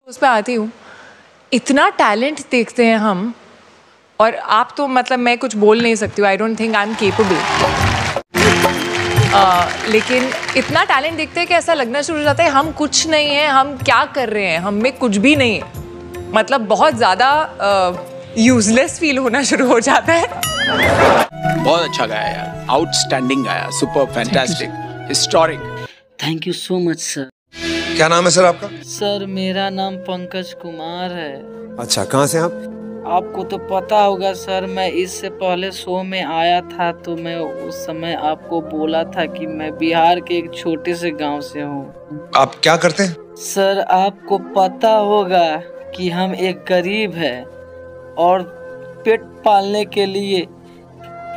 उस पे आती हूँ, इतना टैलेंट देखते हैं हम, और आप तो मतलब मैं कुछ बोल नहीं सकती हूँ, I don't think I am capable, लेकिन इतना टैलेंट देखते हैं कि ऐसा लगना शुरू हो जाता है हम कुछ नहीं है, हम क्या कर रहे हैं, हम में कुछ भी नहीं है, मतलब बहुत ज़्यादा यूजलेस फील होना शुरू हो जाता है। बहुत अच्छा गाया यार, आउटस्टैंडिंग गाया, super, fantastic, historic. Thank you so much sir. क्या नाम है सर आपका? सर मेरा नाम पंकज कुमार है। अच्छा, कहाँ से आप? आपको तो पता होगा सर, मैं इससे पहले शो में आया था तो मैं उस समय आपको बोला था कि मैं बिहार के एक छोटे से गांव से हूँ। आप क्या करते हैं? सर आपको पता होगा कि हम एक गरीब है और पेट पालने के लिए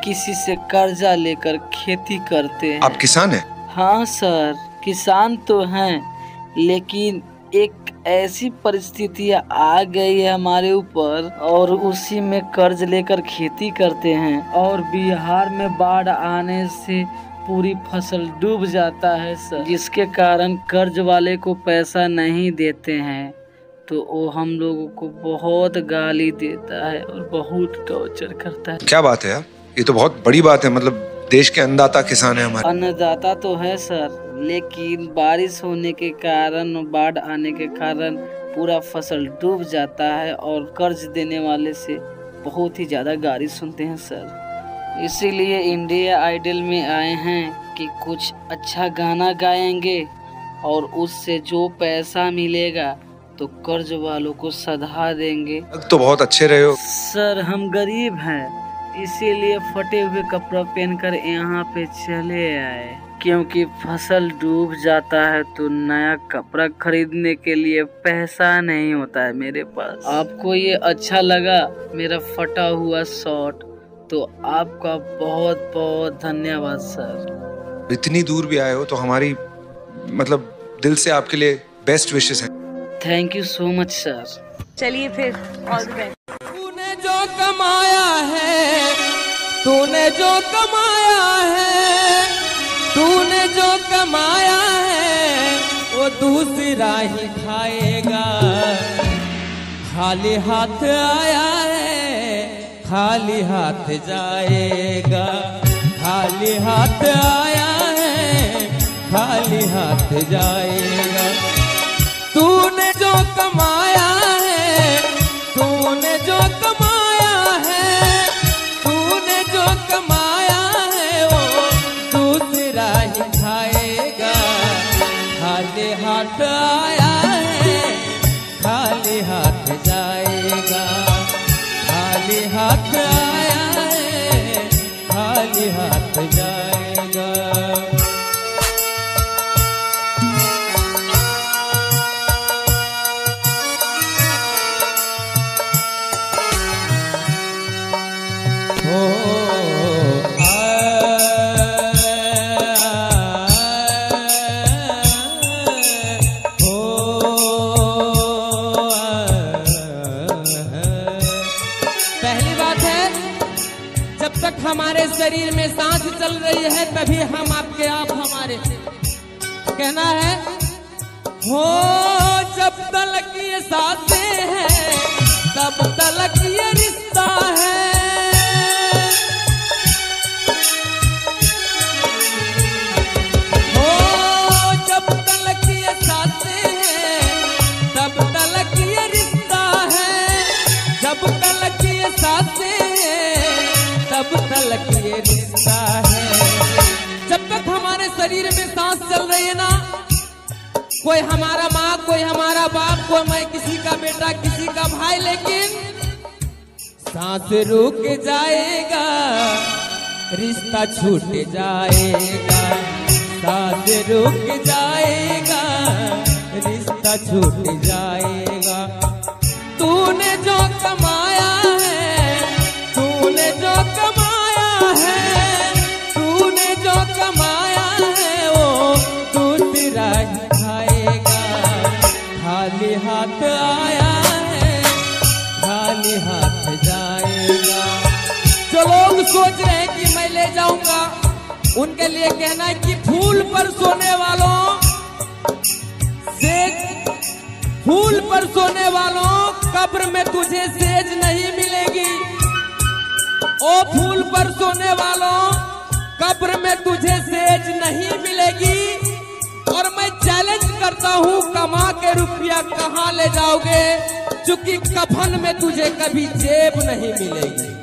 किसी से कर्जा लेकर खेती करते हैं। आप किसान हैं? हाँ सर, किसान तो हैं, लेकिन एक ऐसी परिस्थितियाँ आ गई है हमारे ऊपर और उसी में कर्ज लेकर खेती करते हैं, और बिहार में बाढ़ आने से पूरी फसल डूब जाता है सर, जिसके कारण कर्ज वाले को पैसा नहीं देते हैं तो वो हम लोगों को बहुत गाली देता है और बहुत टॉर्चर करता है। क्या बात है यार, ये तो बहुत बड़ी बात है, मतलब देश के अन्नदाता किसान है हमारे। अन्नदाता तो है सर, लेकिन बारिश होने के कारण, बाढ़ आने के कारण पूरा फसल डूब जाता है और कर्ज देने वाले से बहुत ही ज़्यादा गाली सुनते हैं सर। इसीलिए इंडिया आइडल में आए हैं कि कुछ अच्छा गाना गाएंगे और उससे जो पैसा मिलेगा तो कर्ज वालों को सधा देंगे। तो बहुत अच्छे रहे हो सर। हम गरीब हैं, इसीलिए फटे हुए कपड़ा पहनकर यहाँ पे चले आए, क्योंकि फसल डूब जाता है तो नया कपड़ा खरीदने के लिए पैसा नहीं होता है मेरे पास। आपको ये अच्छा लगा मेरा फटा हुआ शर्ट, तो आपका बहुत बहुत धन्यवाद सर। इतनी दूर भी आए हो तो हमारी मतलब दिल से आपके लिए बेस्ट विशेस हैं। Thank you so much sir. चलिए फिर, ऑल द बेस्ट। तूने जो कमाया है, तूने जो कमाया है, तूने जो कमाया है वो दूसरा ही खाएगा। खाली हाथ आया है, खाली हाथ जाएगा। खाली हाथ आया है, खाली हाथ जाएगा। तूने जो कमाया है, तूने जो कमाया है, तूने जो कमाया है वो दूसरा ही खाएगा। खाली हाथ आया है, खाली हाथ जाएगा। खाली हाथ आया है, खाली हाथ जाएगा। हमारे शरीर में सांस चल रही है तभी हम आपके आप हमारे। कहना है हो जब तलक ये सांसें हैं तब तलक ये रिश्ता है। हो जब तलक ये सांसें हैं तब तलक ये रिश्ता है। जब तलक ये सांसें तब तलक ये रिश्ता है। जब तक हमारे शरीर में सांस चल रही है ना, कोई हमारा माँ, कोई हमारा बाप, कोई मैं किसी का बेटा, किसी का भाई, लेकिन सांस रुक जाएगा, रिश्ता छूट जाएगा। सांस रुक जाएगा, रिश्ता छूट जाएगा। तूने जो कमाया है, तूने जो कमाया है, तूने जो कमाया है वो दूसरा ही खाएगा। खाली हाथ आया है, खाली हाथ जाएगा। जो लोग सोच रहे हैं कि मैं ले जाऊंगा, उनके लिए कहना है कि फूल पर सोने वालों से फूल पर सोने वालों कब्र में तुझे सेज नहीं मिलेगी। ओ फूल पर सोने वालों कब्र में तुझे सेज नहीं मिलेगी। और मैं चैलेंज करता हूँ, कमा के रुपया कहाँ ले जाओगे, चूंकि कफन में तुझे कभी जेब नहीं मिलेगी।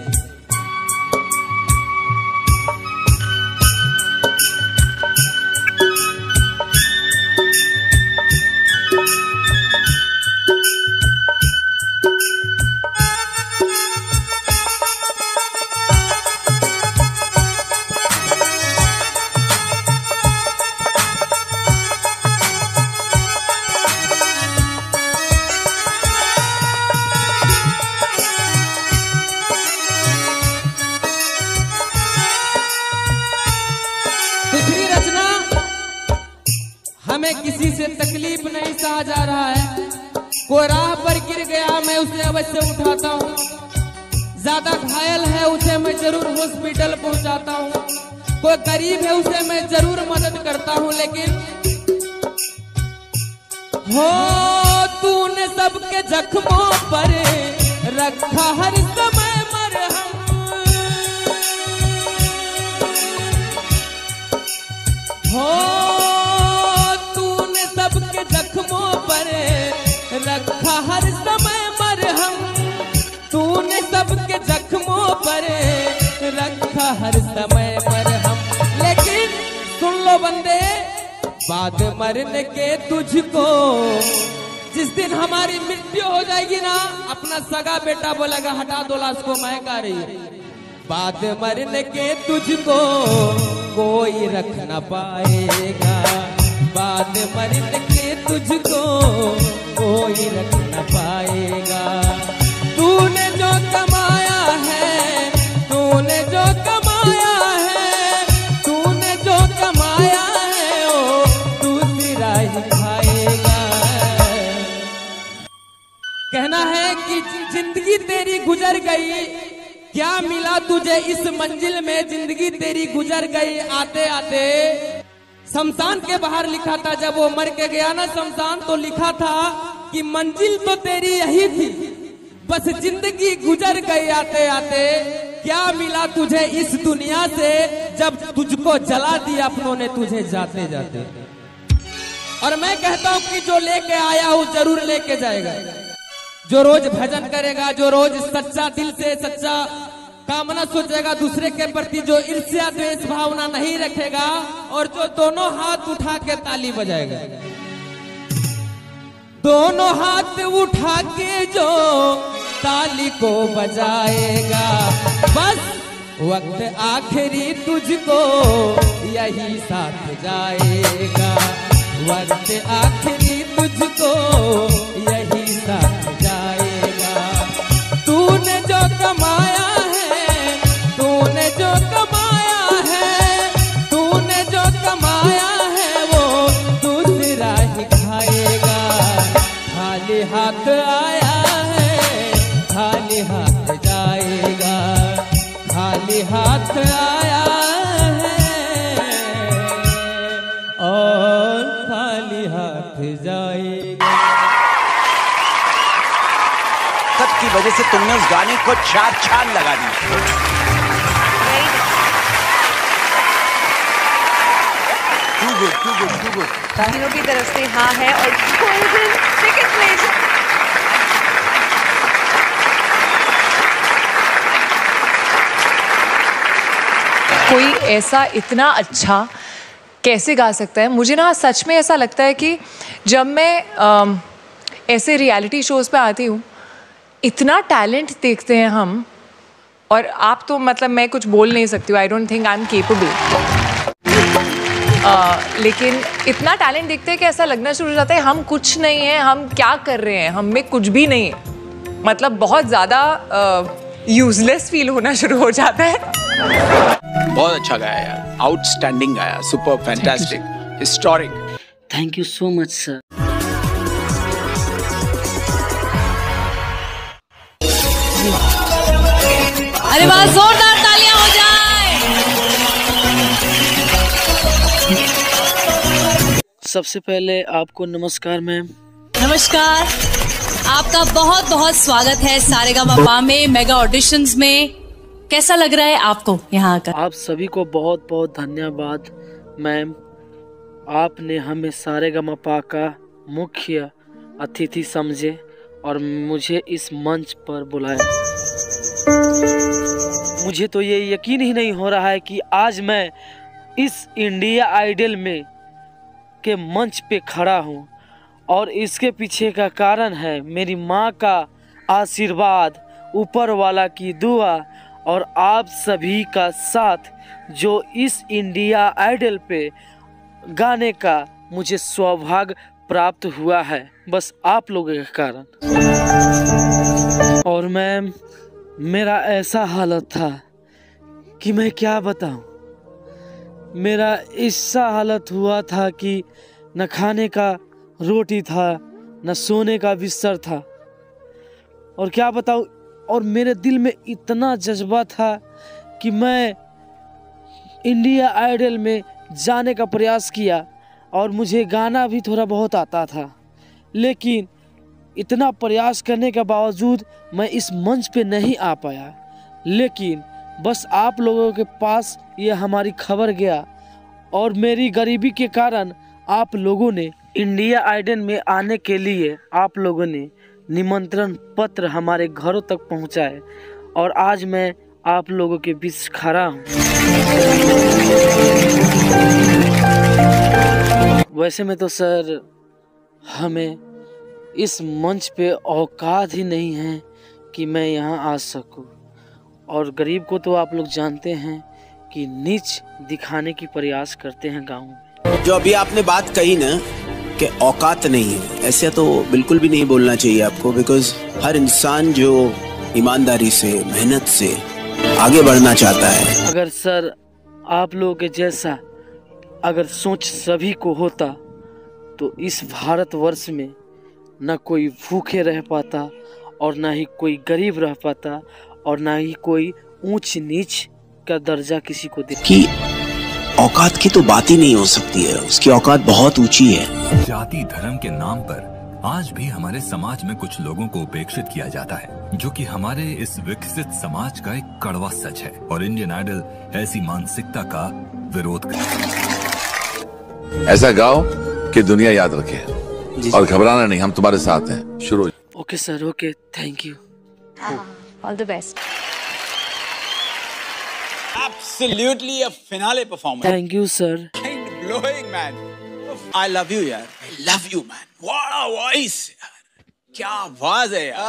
दूसरी रचना, हमें किसी से तकलीफ नहीं सहा जा रहा है। कोई राह पर गिर गया, मैं उसे अवश्य उठाता हूँ। ज्यादा घायल है, उसे मैं जरूर हॉस्पिटल पहुंचाता हूँ। कोई गरीब है, उसे मैं जरूर मदद करता हूँ। लेकिन हो तूने सबके जख्मों पर रखा हर समय मरहम। हो तूने सबके जख्मों पर रखा हर समय मरहम। तूने सबके जख्मों पर रखा हर समय मरहम। लेकिन सुन लो बंदे, बाद मरने के तुझको, जिस दिन हमारी मृत्यु हो जाएगी ना, अपना सगा बेटा बोलेगा हटा दो लाश को, मैं गा रही है। बाद मरने के तुझको कोई रख न पाएगा। बाद मरने के तुझको कोई रख न पाएगा। तूने जो कमाया है, तूने जो कमाया है, तूने जो कमाया है, ओ दूसरा ही खाएगा। कहना है कि जिंदगी तेरी गुजर गई, क्या मिला तुझे इस मंजिल में, जिंदगी तेरी गुजर गई आते आते। शमशान के बाहर लिखा था, जब वो मर के गया ना शमशान, तो लिखा था कि मंजिल तो तेरी यही थी, बस जिंदगी गुजर गई आते आते। क्या मिला तुझे इस दुनिया से, जब तुझको जला दिया अपनों ने तुझे जाते जाते। और मैं कहता हूँ कि जो लेके आया वो जरूर लेके जाएगा। जो रोज भजन करेगा, जो रोज सच्चा दिल से सच्चा कामना सोचेगा दूसरे के प्रति, जो ईर्ष्या द्वेष भावना नहीं रखेगा, और जो दोनों हाथ उठा के ताली बजाएगा, दोनों हाथ उठा के जो ताली को बजाएगा, बस वक्त आखिरी तुझको यही साथ जाएगा। वक्त आखिरी तुझको यही साथ जाएगा। तूने जो कमाया है, तूने जो कमाया है, तूने जो कमाया है, वो दूसरा ही खाएगा। खाली हाथ आया है, खाली हाथ जाएगा। खाली हाथ आया है और खाली हाथ जाएगा। सब की वजह से तुमने उस गाने को 4 चांद लगा दी। Too good, too good, too good. तीनों की तरफ से हाँ है और golden ticket please। कोई ऐसा इतना अच्छा कैसे गा सकता है? मुझे ना सच में ऐसा लगता है कि जब मैं ऐसे रियलिटी शोज़ पे आती हूँ, इतना टैलेंट देखते हैं हम, और आप तो मतलब मैं कुछ बोल नहीं सकती हूँ, I don't think I am capable. लेकिन इतना टैलेंट देखते हैं कि ऐसा लगना शुरू हो जाता है हम कुछ नहीं हैं, हम क्या कर रहे हैं, हम में कुछ भी नहीं है। मतलब बहुत ज़्यादा यूजलेस फील होना शुरू हो जाता है। बहुत अच्छा गाया यार, आउटस्टैंडिंग गाया, super fantastic, historic. Thank you so much sir. अरे वाह, जोरदार तालियां हो जाए। सबसे पहले आपको नमस्कार मैम। नमस्कार, आपका बहुत बहुत स्वागत है सारेगामापा में मेगा ऑडिशंस में। कैसा लग रहा है आपको यहाँ आकर? आप सभी को बहुत बहुत धन्यवाद मैम, आपने हमें सारेगामापा का मुख्य अतिथि समझे और मुझे इस मंच पर बुलाया। मुझे तो ये यकीन ही नहीं हो रहा है कि आज मैं इस इंडिया आइडल में के मंच पे खड़ा हूँ और इसके पीछे का कारण है मेरी माँ का आशीर्वाद, ऊपर वाला की दुआ और आप सभी का साथ, जो इस इंडिया आइडल पे गाने का मुझे सौभाग्य प्राप्त हुआ है बस आप लोगों के कारण। और मैम, मेरा ऐसा हालत था कि मैं क्या बताऊं, मेरा ऐसा हालत हुआ था कि न खाने का रोटी था, न सोने का बिस्तर था, और क्या बताऊं, और मेरे दिल में इतना जज्बा था कि मैं इंडिया आइडल में जाने का प्रयास किया और मुझे गाना भी थोड़ा बहुत आता था, लेकिन इतना प्रयास करने के बावजूद मैं इस मंच पे नहीं आ पाया। लेकिन बस आप लोगों के पास ये हमारी खबर गया और मेरी गरीबी के कारण आप लोगों ने इंडिया आइडल में आने के लिए आप लोगों ने निमंत्रण पत्र हमारे घरों तक पहुंचाए और आज मैं आप लोगों के बीच खड़ा हूं। वैसे में तो सर हमें इस मंच पे औकात ही नहीं है कि मैं यहाँ आ सकूं, और गरीब को तो आप लोग जानते हैं कि नीच दिखाने की प्रयास करते हैं गाँव में। जो अभी आपने बात कही ना कि औकात नहीं है, ऐसे तो बिल्कुल भी नहीं बोलना चाहिए आपको, बिकॉज हर इंसान जो ईमानदारी से, मेहनत से आगे बढ़ना चाहता है। अगर सर आप लोगों के जैसा अगर सोच सभी को होता तो इस भारतवर्ष में न कोई भूखे रह पाता और ना ही कोई गरीब रह पाता और ना ही कोई ऊंच नीच का दर्जा किसी को दे। कि औकात की तो बात ही नहीं हो सकती है, उसकी औकात बहुत ऊंची है। जाति धर्म के नाम पर आज भी हमारे समाज में कुछ लोगों को उपेक्षित किया जाता है, जो कि हमारे इस विकसित समाज का एक कड़वा सच है, और इंडियन आइडल ऐसी मानसिकता का विरोध करता है। ऐसा गाओ कि दुनिया याद रखे और घबराना नहीं, हम तुम्हारे साथ हैं। शुरू। Okay sir, okay, thank you, all the best. Absolutely a finale performance. Thank you sir. Mind blowing, man. I love you, यार. I love you, man. What a voice. क्या आवाज है यार.